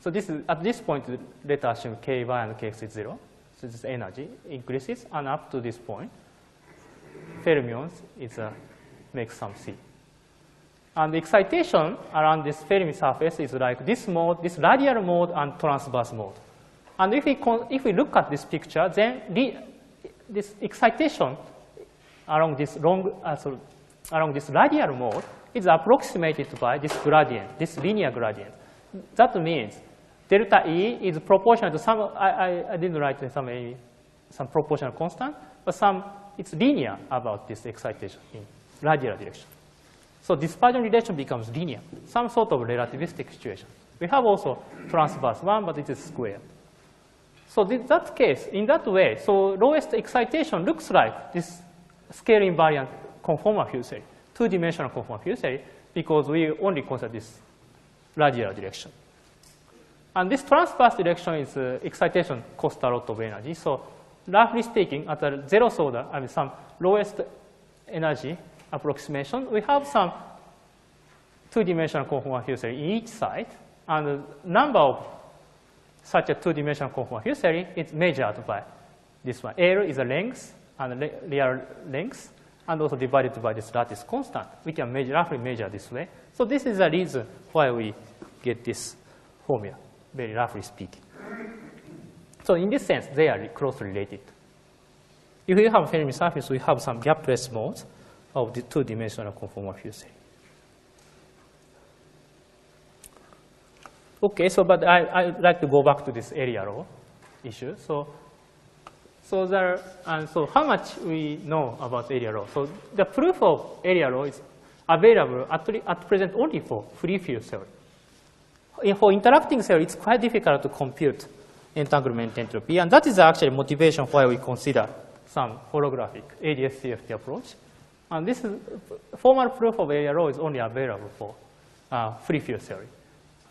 So this is, at this point, let us assume ky and kx is 0. So this energy increases, and up to this point, fermions is makes some C. And the excitation around this Fermi surface is like this mode, this radial mode and transverse mode. And if we look at this picture, then this excitation along this along this radial mode is approximated by this gradient, this linear gradient. That means delta E is proportional to some, I didn't write some proportional constant, but it's linear about this excitation in radial direction. So dispersion relation becomes linear, some sort of relativistic situation. We have also transverse one, but it is square. So in that case, in that way, so lowest excitation looks like this scale invariant conformal field theory, two-dimensional conformal field theory, because we only consider this radial direction. And this transverse direction is excitation costs a lot of energy. So roughly speaking, at the zeroth order, I mean some lowest energy approximation, we have some two-dimensional conformal field theory in each side, and the number of such a two-dimensional conformal field theory is measured by this one. L is a length and real length, and also divided by this lattice constant. We can roughly measure this way. So this is the reason why we get this formula, very roughly speaking. So in this sense, they are closely related. If we have Fermi surface, we have some gapless modes of the two-dimensional conformal field theory. Okay, so but I'd like to go back to this area law issue. So how much we know about area law? So the proof of area law is available at present only for free field theory. For interacting theory, it's quite difficult to compute entanglement entropy, and that is actually motivation why we consider some holographic AdS CFT approach. And this is, formal proof of area law is only available for free field theory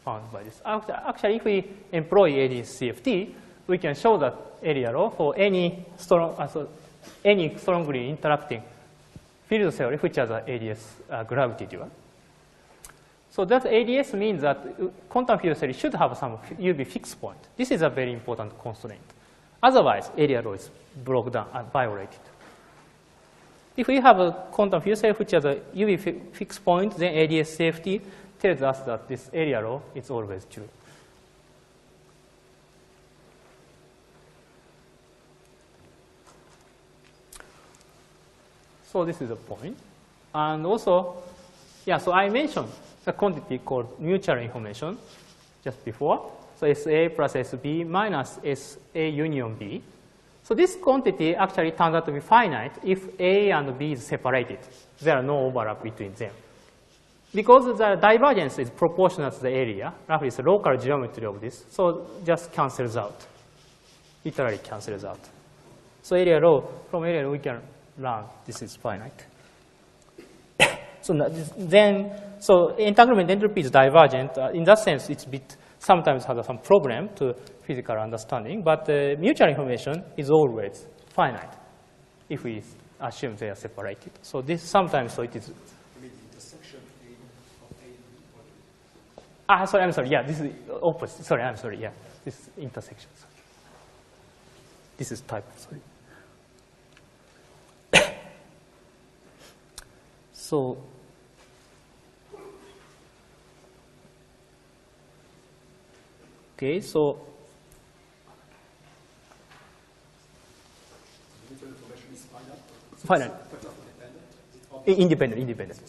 found by this. Actually, if we employ AdS CFT, we can show that area law for any strongly interacting field theory which has an AdS gravity dual. So that AdS means that quantum field theory should have some UV fixed point. This is a very important constraint. Otherwise, area law is broken down and violated. If we have a quantum field theory which has a UV fixed point, then AdS CFT tells us that this area law is always true. So this is a point. And also, yeah, so I mentioned the quantity called mutual information just before. So SA plus SB minus SA union B. So this quantity actually turns out to be finite if A and B is separated. There are no overlap between them. Because the divergence is proportional to the area, roughly it's the local geometry of this, so just cancels out. Literally cancels out. So area law, from area law we can learn this is finite. So entanglement entropy is divergent. In that sense, it's sometimes has some problem to physical understanding, but mutual information is always finite if we assume they are separated. So this sometimes, so it is. You mean the intersection of A? Sorry, I'm sorry. Yeah, this is opposite. Sorry, I'm sorry. Yeah, this is intersection. Sorry. This is type. Sorry. So. Okay, so The information is finite. finite. Independent.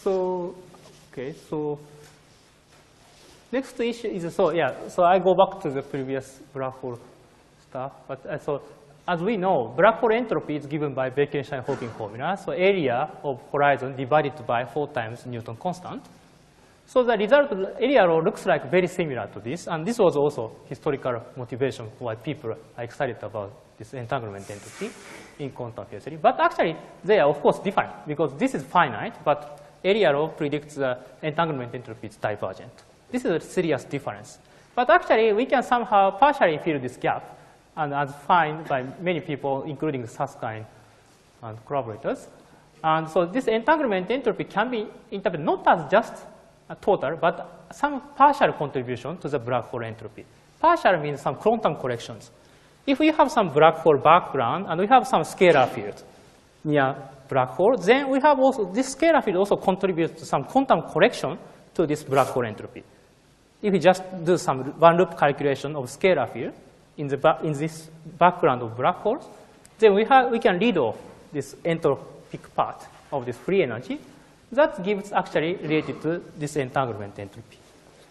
So, okay, so next issue is, so I go back to the previous black hole stuff, but so as we know, black hole entropy is given by Bekenstein-Hawking formula. So area of horizon divided by 4 times Newton constant. So the result of the area law looks like very similar to this. And this was also historical motivation why people are excited about this entanglement entropy in quantum field theory. But actually, they are of course different because this is finite, but area law predicts the entanglement entropy is divergent. This is a serious difference. But actually, we can somehow partially fill this gap. And as found by many people, including Susskind and collaborators, And so this entanglement entropy can be interpreted not as just a total, but some partial contribution to the black hole entropy. Partial means some quantum corrections. If we have some black hole background and we have some scalar field near black hole, then we have also, this scalar field also contributes to some quantum correction to this black hole entropy. If we just do some one loop calculation of scalar field in this background of black holes, then we can read off this entropic part of this free energy. That gives actually related to this entanglement entropy.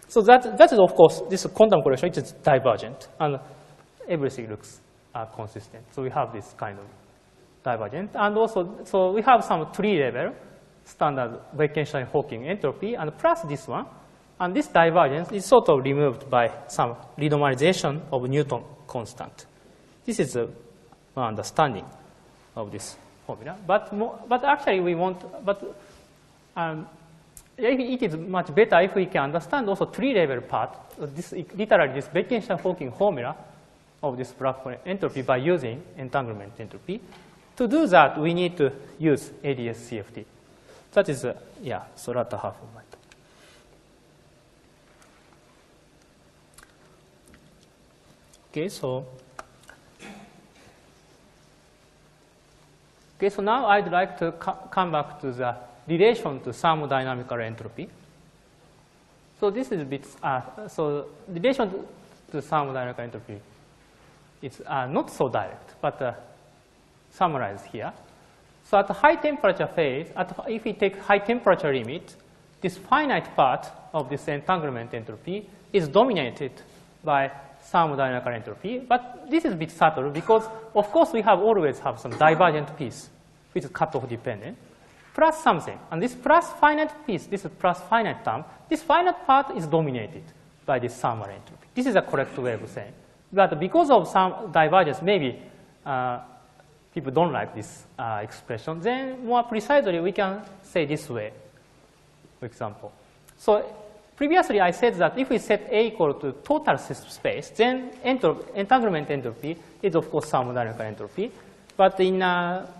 So that is, of course, this quantum correction, it is divergent, and everything looks consistent. So we have this kind of divergent. And also, so we have some tree-level standard Wittgenstein-Hawking entropy, and plus this one. And this divergence is sort of removed by some renormalization of Newton constant. This is my understanding of this formula. But actually we want, it is much better if we can understand also tree-level part, this literally this Wittgenstein-Hawking formula of this black hole entropy by using entanglement entropy. To do that, we need to use AdS CFT. That is, so latter half of my talk. Okay, so now I'd like to come back to the relation to thermodynamical entropy. So this is a bit, so relation to thermodynamical entropy, it's not so direct, but summarized here. So at the high temperature phase, if we take high temperature limit, this finite part of this entanglement entropy is dominated by thermodynamical entropy. But this is a bit subtle because, of course, we always have some divergent piece, which is cutoff dependent, plus something. And this plus finite piece, this is plus finite term, this finite part is dominated by this thermal entropy. This is a correct way of saying. But because of some divergence, maybe people don't like this expression, then more precisely we can say this way, for example. So previously I said that if we set A equal to total space, then entanglement entropy is of course thermodynamical entropy. But in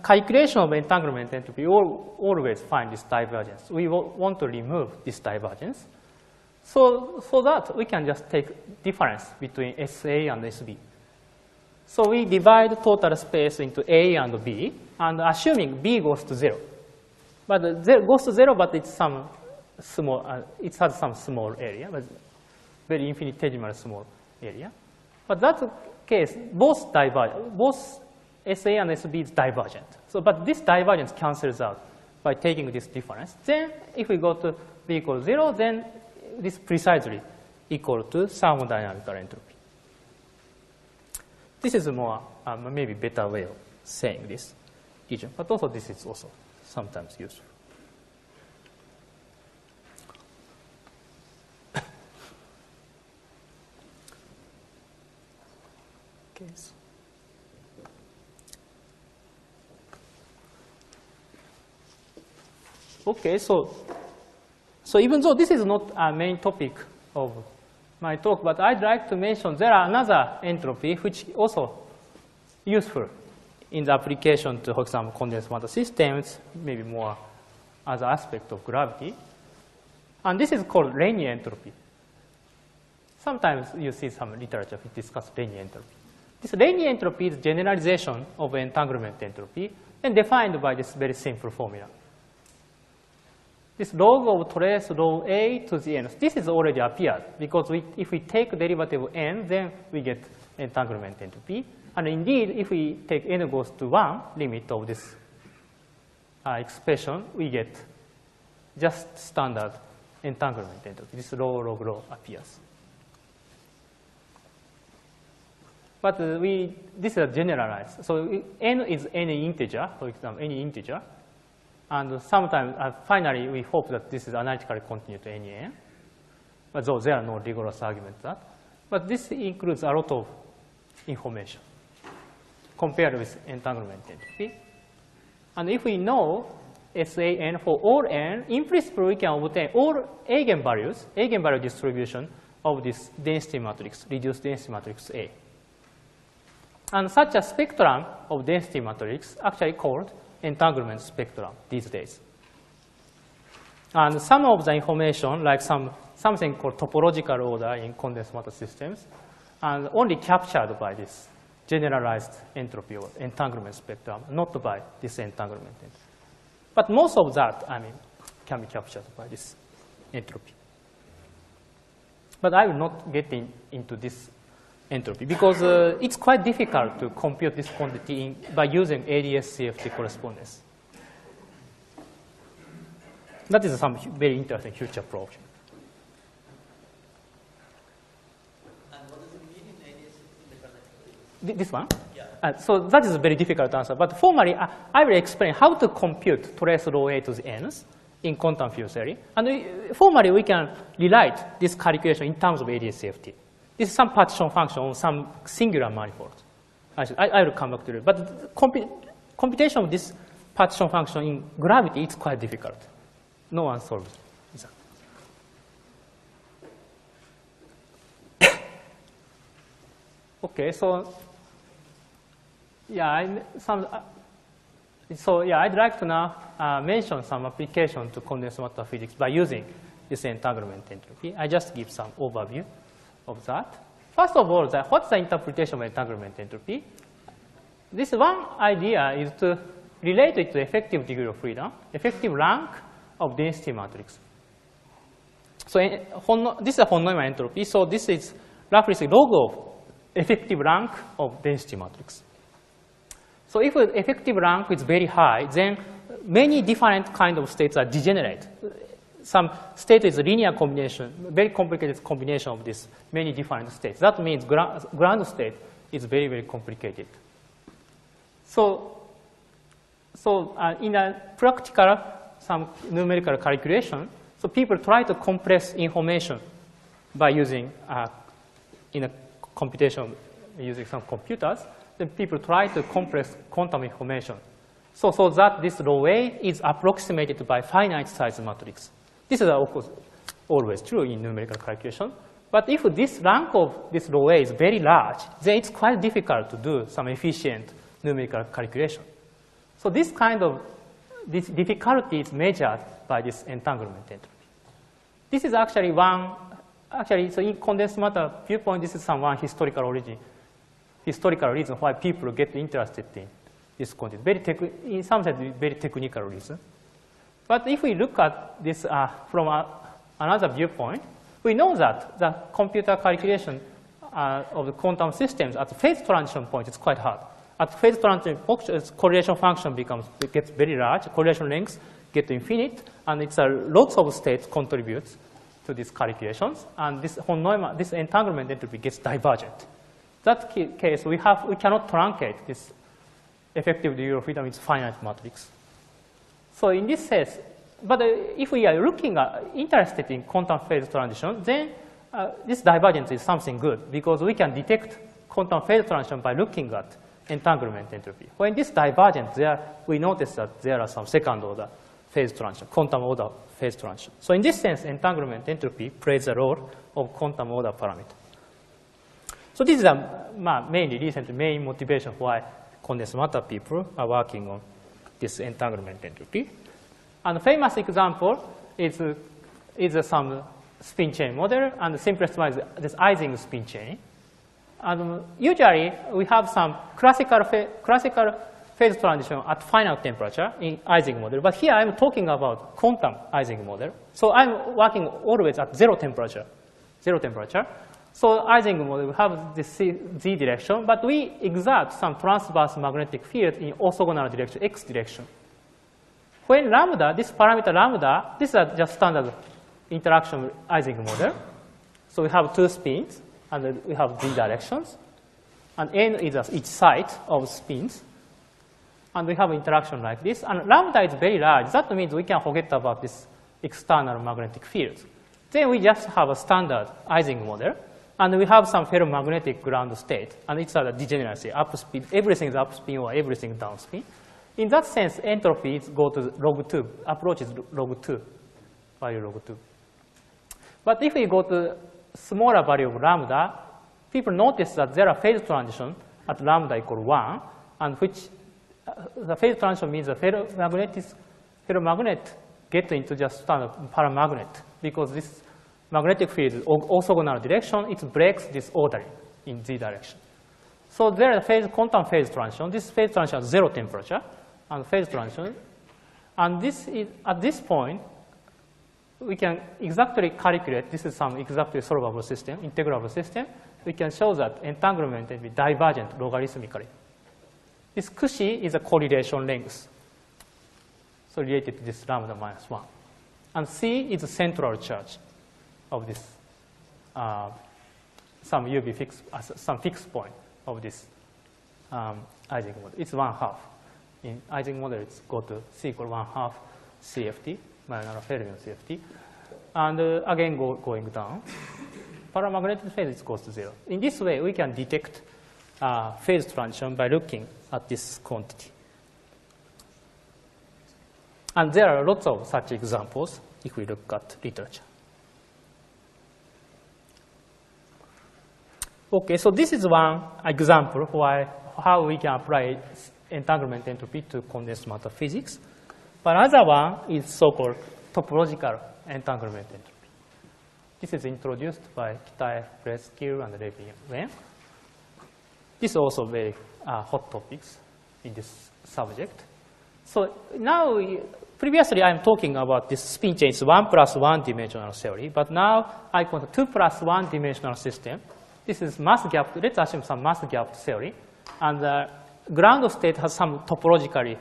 calculation of entanglement entropy, we always find this divergence. We want to remove this divergence. So that we can just take difference between SA and SB. So we divide total space into A and B, and assuming B goes to 0. But goes to 0, but it's some small, it has some small area, but very infinitesimal small area. But that case, both SA and SB is divergent. So, but this divergence cancels out by taking this difference. Then, if we go to B equals 0, then this precisely equal to thermodynamical entropy. This is a more, maybe better way of saying this region, but also this is also sometimes useful. Okay. Okay, so even though this is not a main topic of my talk, but I'd like to mention there are another entropy which is also useful in the application to, for example, condensed matter systems, maybe more as an aspect of gravity. And this is called Renyi entropy. Sometimes you see some literature which discuss Renyi entropy. This Renyi entropy is generalization of entanglement entropy and defined by this very simple formula. This log of trace rho A to the n. This is already appeared because if we take derivative of n, then we get entanglement entropy. And indeed, if we take n goes to 1 limit of this expression, we get just standard entanglement entropy. This rho log rho appears. But this is generalized. So n is any integer, for example, any integer. And sometimes, finally, we hope that this is analytically continued to any n. But though there are no rigorous arguments that. But this includes a lot of information compared with entanglement entropy. And if we know SAN for all n, in principle, we can obtain all eigenvalue distribution of this density matrix, reduced density matrix A. And such a spectrum of density matrix, actually called entanglement spectrum these days. And some of the information, like something called topological order in condensed matter systems, and only captured by this generalized entropy or entanglement spectrum, not by this entanglement entropy. But most of that, can be captured by this entropy. But I will not get into this entropy because it's quite difficult to compute this quantity by using AdS CFT correspondence. That is some very interesting future project. And what does it mean in AdS in the current? This one? Yeah. So that is a very difficult answer. But formally, I will explain how to compute trace rho A to the n's in quantum field theory. And formally, we can rewrite this calculation in terms of AdS CFT. This is some partition function on some singular manifold. I will come back to it. But computation of this partition function in gravity is quite difficult. No one solves that. Okay, so yeah, I'd like to now mention some application to condensed matter physics by using this entanglement entropy. I just give some overview of that. First of all, what's the interpretation of entanglement entropy? This one idea is to relate it to effective degree of freedom, effective rank of density matrix. So this is a von Neumann entropy. So this is roughly log of effective rank of density matrix. So if effective rank is very high, then many different kind of states are degenerate. Some state is a linear combination, very complicated combination of these many different states. That means ground state is very, very complicated. So in a practical, some numerical calculation, so people try to compress information by using, in a computation using some computers, then people try to compress quantum information. So that this rho A is approximated by finite size matrix. This is, of course, always true in numerical calculation. But if this rank of this rho A is very large, then it's quite difficult to do some efficient numerical calculation. So this kind of difficulty is measured by this entanglement entropy. This is actually so in condensed matter viewpoint, this is one historical reason why people get interested in this quantity. In some sense, very technical reason. But if we look at this from another viewpoint, we know that the computer calculation of the quantum systems at the phase transition point is quite hard. At phase transition point, its correlation function gets very large, correlation lengths get infinite, and it's lots of states contributes to these calculations, and this entanglement entropy gets divergent. That case, we cannot truncate this effective degree of freedom with finite matrix. So in this sense, but if we are interested in quantum phase transition, then this divergence is something good because we can detect quantum phase transition by looking at entanglement entropy. When this divergence, we notice that there are some second order phase transition, quantum order phase transition. So in this sense, entanglement entropy plays a role of quantum order parameter. So this is mainly recent main motivation why condensed matter people are working on this entanglement entropy. And the famous example is some spin chain model, and the simplest one is this Ising spin chain. And usually we have some classical phase transition at final temperature in Ising model, but here I'm talking about quantum Ising model. So I'm working always at zero temperature. So Ising model, we have this z direction, but we exert some transverse magnetic field in orthogonal direction, x direction. When lambda, this parameter lambda, this is just standard interaction with Ising model. So we have two spins, and we have z directions. And n is each side of spins. And we have interaction like this. And lambda is very large. That means we can forget about this external magnetic field. Then we just have a standard Ising model. And we have some ferromagnetic ground state. And it's a degeneracy, upspin. Everything is upspin or everything downspin. In that sense, entropy go to log 2, approaches log 2, value log 2. But if we go to smaller value of lambda, people notice that there are phase transition at lambda equal 1, and which the phase transition means the ferromagnet get into just standard paramagnet because this magnetic field is orthogonal direction. It breaks this ordering in z direction. So there is quantum phase transition. This phase transition has 0 temperature and phase transition. And this is, at this point, we can exactly calculate, this is some exactly solvable system, integrable system. We can show that entanglement will be divergent logarithmically. This cushy is a correlation length, so related to this lambda minus 1. And C is the central charge of this, some UV fixed, some fixed point of this Ising model. It's 1/2. In Ising model, it's go to C equal 1/2 CFT, minor Fermion CFT. And again, going down. Paramagnetic phase goes to 0. In this way, we can detect phase transition by looking at this quantity. And there are lots of such examples if we look at literature. Okay, so this is one example how we can apply entanglement entropy to condensed matter physics. But another one is so-called topological entanglement entropy. This is introduced by Kitaev, Breskill, and Levin. This is also very hot topics in this subject. So now, previously I'm talking about this spin chain is 1+1 dimensional theory, but now I want a 2+1 dimensional system. This is mass gap. Let's assume some mass gap theory, and the ground state has some topologically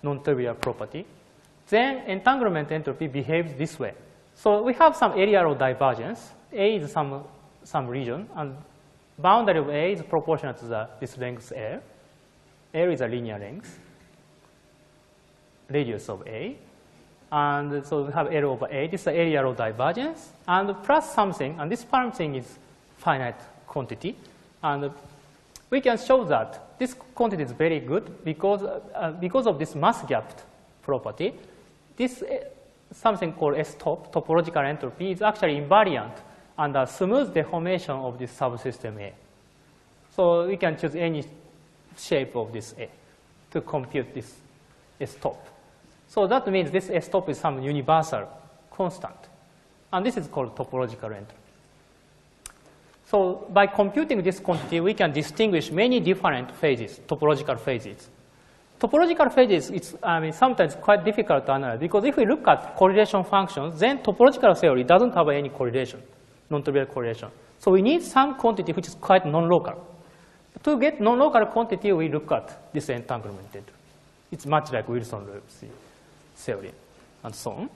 non-trivial property. Then entanglement entropy behaves this way. So we have some area of divergence. A is some region, and boundary of A is proportional to this length L. L is a linear length, radius of A. And so we have L over A. This is the area of divergence. And plus something, and this parm thing is finite quantity. And we can show that this quantity is very good because of this mass gap property. This something called S-top, topological entropy, is actually invariant under smooth deformation of this subsystem A. So we can choose any shape of this A to compute this S-top. So that means this S-top is some universal constant. And this is called topological entropy. So by computing this quantity, we can distinguish many different phases, topological phases. Topological phases, it's sometimes quite difficult to analyze because if we look at correlation functions, then topological theory doesn't have any correlation, non-trivial correlation. So we need some quantity which is quite non-local. To get non-local quantity, we look at this entanglement entropy. It's much like Wilson-Rayleigh theory and so on.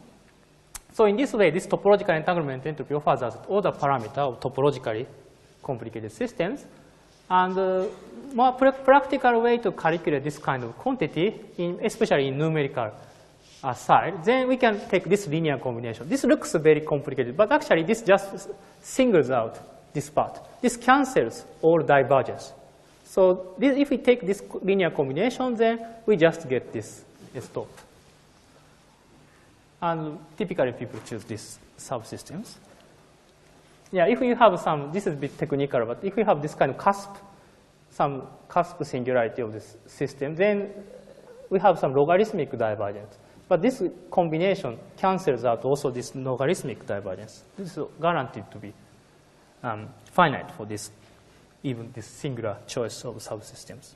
So in this way, this topological entanglement entropy offers us all the parameters of topologically complicated systems. And more practical way to calculate this kind of quantity, especially in numerical side, then we can take this linear combination. This looks very complicated, but actually this just singles out this part. This cancels all divergence. So if we take this linear combination, then we just get this S-top. And typically people choose these subsystems. Yeah, if you have some, this is a bit technical, but if we have this kind of some cusp singularity of this system, then we have some logarithmic divergence. But this combination cancels out also this logarithmic divergence. This is guaranteed to be finite for this, even this singular choice of subsystems.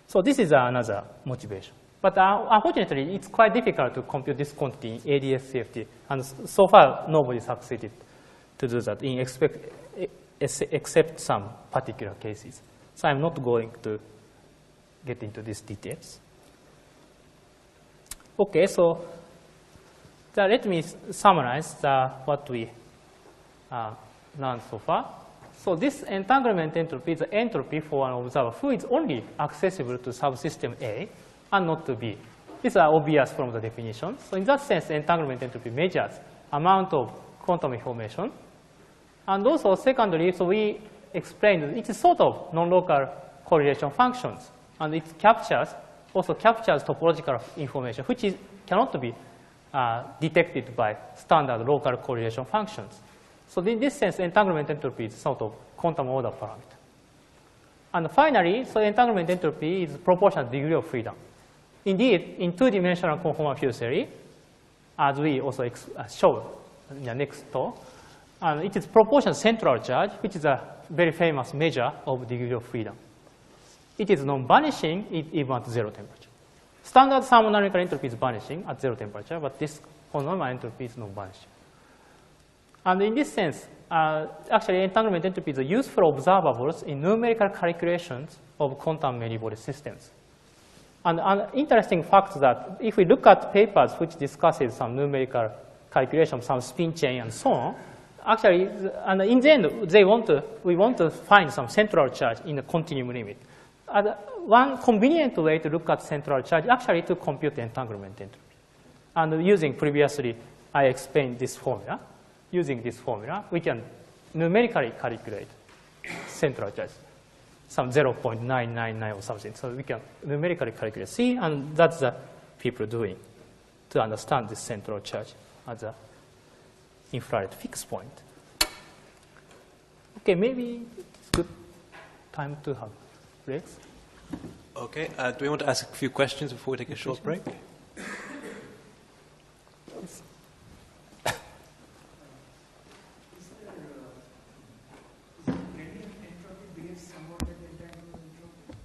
So this is another motivation. But unfortunately, it's quite difficult to compute this quantity in AdS CFT. And so far, nobody succeeded to do that except some particular cases. So I'm not going to get into these details. Okay, so let me summarize what we learned so far. So this entanglement entropy is the entropy for an observer who is only accessible to subsystem A and not to B. These are obvious from the definition. So in that sense, entanglement entropy measures amount of quantum information. And also, secondly, so we explained it is sort of non-local correlation functions. And it also captures topological information, which cannot be detected by standard local correlation functions. So in this sense, entanglement entropy is sort of quantum order parameter. And finally, so entanglement entropy is proportional to degree of freedom. Indeed, in two-dimensional conformal field theory, as we also showed in the next talk, it is proportional central charge, which is a very famous measure of degree of freedom. It is non-vanishing even at 0 temperature. Standard thermodynamical entropy is vanishing at 0 temperature, but this polynomial entropy is non-vanishing. And in this sense, actually entanglement entropy is useful observables in numerical calculations of quantum many-body systems. And an interesting fact that if we look at papers which discusses some numerical calculation, some spin chain and so on, actually, and in the end, we want to find some central charge in the continuum limit. And one convenient way to look at central charge actually to compute entanglement entropy. And using previously, I explained this formula. Using this formula, we can numerically calculate central charge, some 0.999 or something. So we can numerically calculate C, and that's the people doing to understand this central charge as an infrared fixed point. Okay, maybe it's good time to have breaks. Okay, do we want to ask a few questions before we take a short break?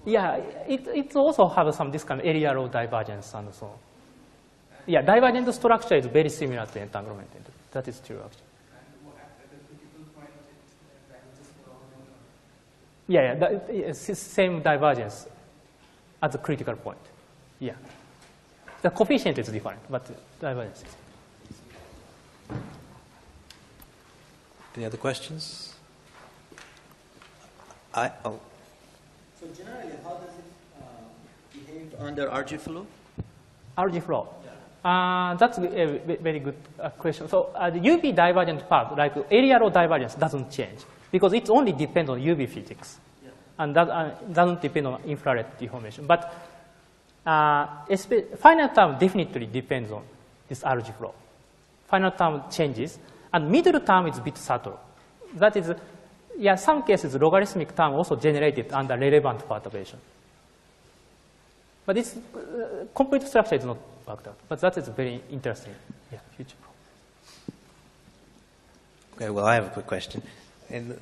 Yeah, it also has some this kind of area law divergence and so on. Yeah, divergent structure is very similar to entanglement entropy. That is true, actually. Yeah, same divergence at the critical point. Yeah. The coefficient is different, but the divergence is. Any other questions? So generally, how does it behave under RG flow? RG flow. Yeah. That's a very good question. So the UV divergent part, like area law divergence, doesn't change because it only depends on UV physics, yeah. And that doesn't depend on infrared deformation. But final term definitely depends on this RG flow. Final term changes, and middle term is a bit subtle. That is. Yeah, some cases logarithmic term also generated under relevant perturbation. But this complete structure is not worked out. But that is very interesting. Yeah, future problem. Okay, well, I have a quick question. In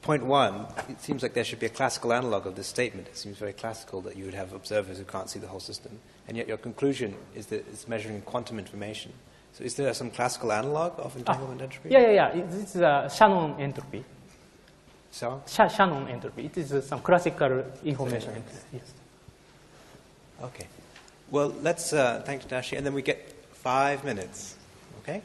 point one, it seems like there should be a classical analog of this statement. It seems very classical that you would have observers who can't see the whole system. And yet your conclusion is that it's measuring quantum information. So is there some classical analog of entanglement entropy? Yeah. This is Shannon entropy. So? Shannon entropy. It is some classical information entropy. Yes. Okay. Well, let's thank Tadashi, and then we get 5 minutes. Okay?